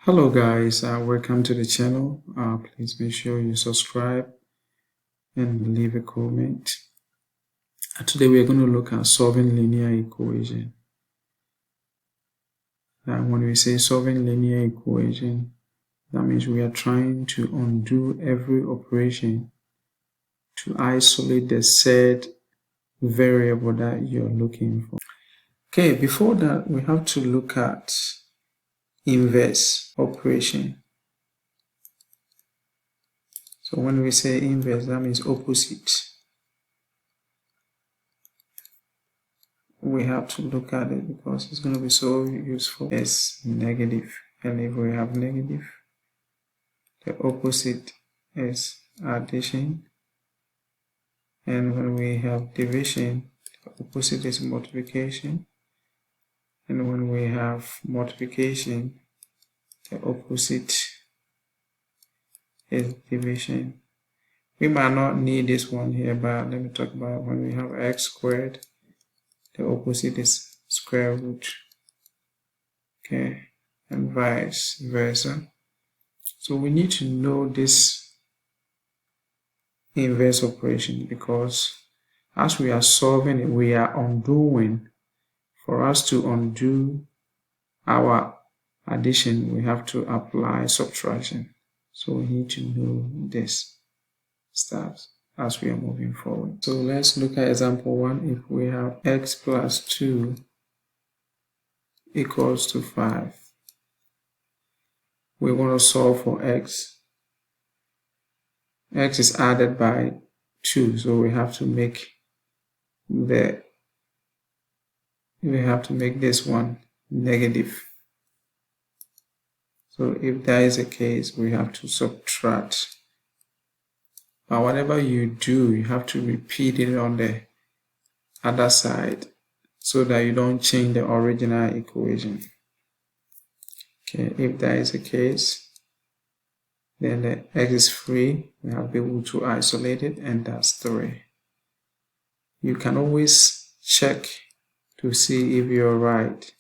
Hello guys, welcome to the channel. Please make sure you subscribe and leave a comment. Today we are going to look at solving linear equation. When we say solving linear equation, that means we are trying to undo every operation to isolate the said variable that you're looking for. Okay, before that we have to look at inverse operation. So when we say inverse, that means opposite. We have to look at it because it's going to be so useful. It's negative, and if we have negative, the opposite is addition, and when we have division, the opposite is multiplication, and when we have multiplication, the opposite is division. We might not need this one here, but let me talk about when we have x squared, the opposite is square root. Okay, and vice versa. So we need to know this inverse operation because as we are solving it, we are undoing. For us to undo our addition, we have to apply subtraction. So we need to know this stuff as we are moving forward. So let's look at example 1. If we have x plus 2 equals to 5, we want to solve for x. X is added by 2, so we have to make this one negative. So if that is the case, we have to subtract. But whatever you do, you have to repeat it on the other side so that you don't change the original equation. Okay, if that is the case, then the x is free. We have been able to isolate it, and that's 3. You can always check to see if you're right.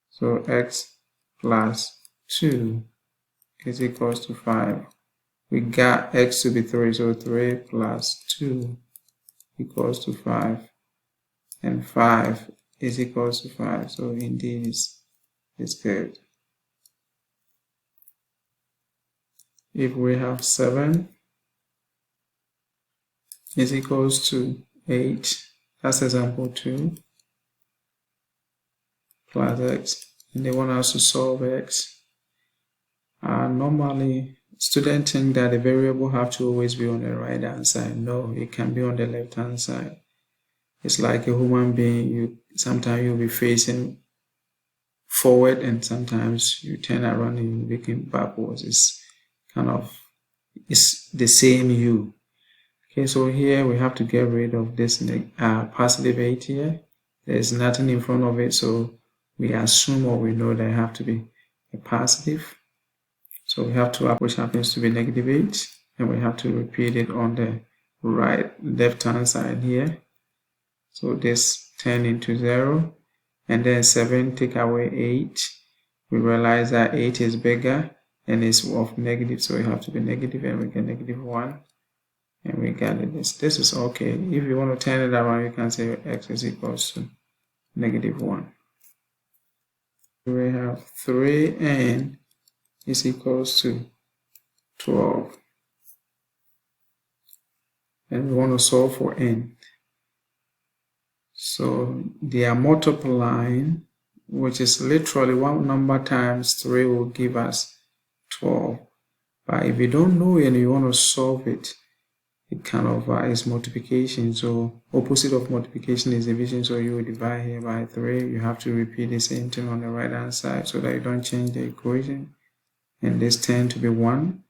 So x plus 2 is equals to 5. We got x to be 3, so 3 plus 2 equals to 5. And 5 is equals to 5. So indeed it's good. If we have 7 is equals to 8, that's example 2, plus x, and they want us to solve x. Normally, students think that the variable have to always be on the right hand side. No, it can be on the left hand side. It's like a human being. Sometimes you'll be facing forward, and sometimes you turn around and you're looking backwards. It's the same you. Okay, so here we have to get rid of this positive 8 here. There's nothing in front of it, so we assume or we know that it have to be a positive. So we have to, which happens to be negative 8, and we have to repeat it on the left hand side here. So this turn into 0, and then 7 take away 8. We realize that 8 is bigger and it's of negative, so we have to be negative, and we get negative 1, and we get it. This is okay. If you want to turn it around, you can say x is equals to negative 1. We have 3n is equals to 12, and we want to solve for n. So they are multiplying, which is literally one number times 3 will give us 12. But if you don't know it and you want to solve it, it is multiplication. So opposite of multiplication is division. So you will divide here by 3. You have to repeat the same thing on the right hand side so that you don't change the equation. And this tend to be 1.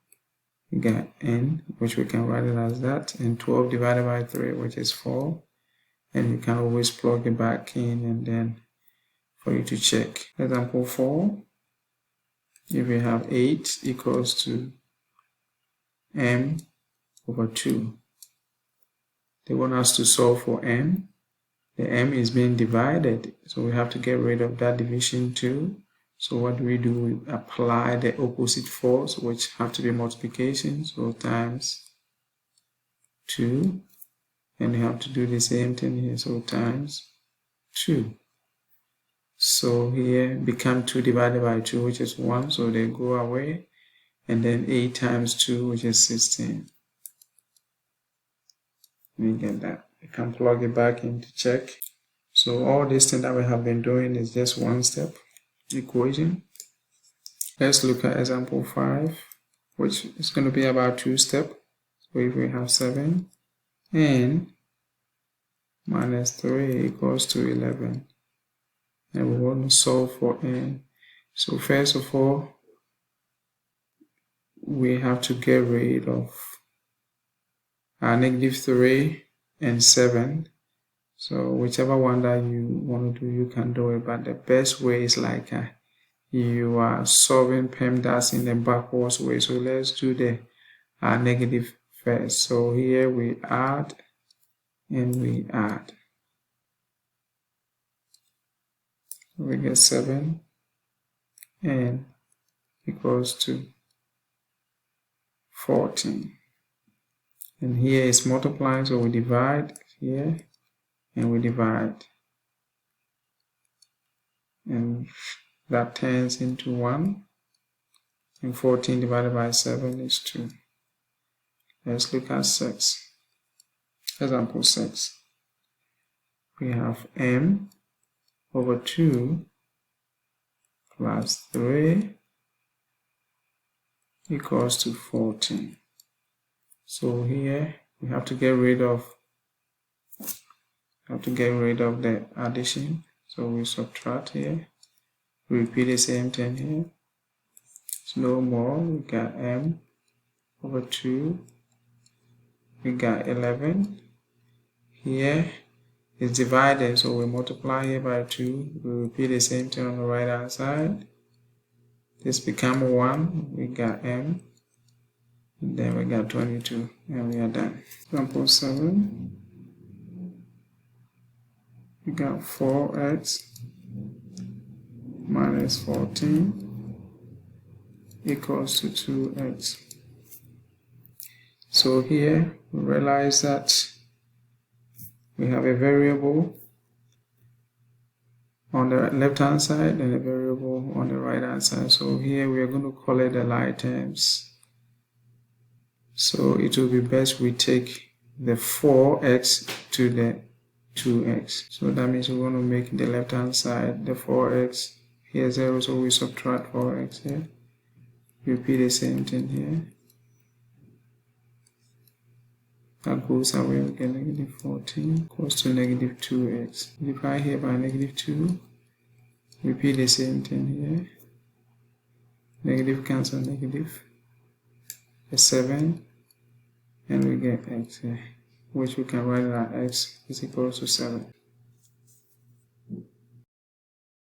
You got n, which we can write it as that, and 12 divided by 3, which is 4. And you can always plug it back in, and then for you to check. Example 4, if we have 8 equals to m over 2. They want us to solve for m. The m is being divided, so we have to get rid of that division too. So what do? We apply the opposite force, which have to be multiplication, so times 2, and you have to do the same thing here, so times 2. So here become 2 divided by 2, which is 1, so they go away, and then 8 times 2, which is 16. Let me get that. You can plug it back in to check. So all this thing that we have been doing is just one step equation. Let's look at example 5, which is going to be about 2 steps. So if we have 7, n minus 3 equals to 11, and we want to solve for n. So first of all, we have to get rid of our -3 and 7. So whichever one that you want to do, you can do it, but the best way is like you are solving PEMDAS in the backwards way. So let's do the negative first. So here we add and we add. We get 7 and equals to 14. And here is multiplying, so we divide here and we divide. And that turns into 1. And 14 divided by 7 is 2. Let's look at 6. Example 6. We have m over 2 plus 3 equals to 14. So here we have to get rid of the addition. So we subtract here. We repeat the same thing here. So no more. We got m over 2. We got 11. Here is divided, so we multiply here by 2. We repeat the same thing on the right hand side. This become 1. We got m. And then we got 22, and we are done. Example 7. We got 4x minus 14 equals to 2x. So here we realize that we have a variable on the left hand side and a variable on the right hand side. So here we are going to call it the like terms. So it will be best we take the 4x to the 2x. So that means we want to make the left hand side the 4x. Here 0, so we subtract 4x here. Repeat the same thing here. That goes away, we get -14 equals to -2x. Divide here by -2. Repeat the same thing here. Negative cancel negative. A 7. And we get x here, which we can write as x is equal to 7.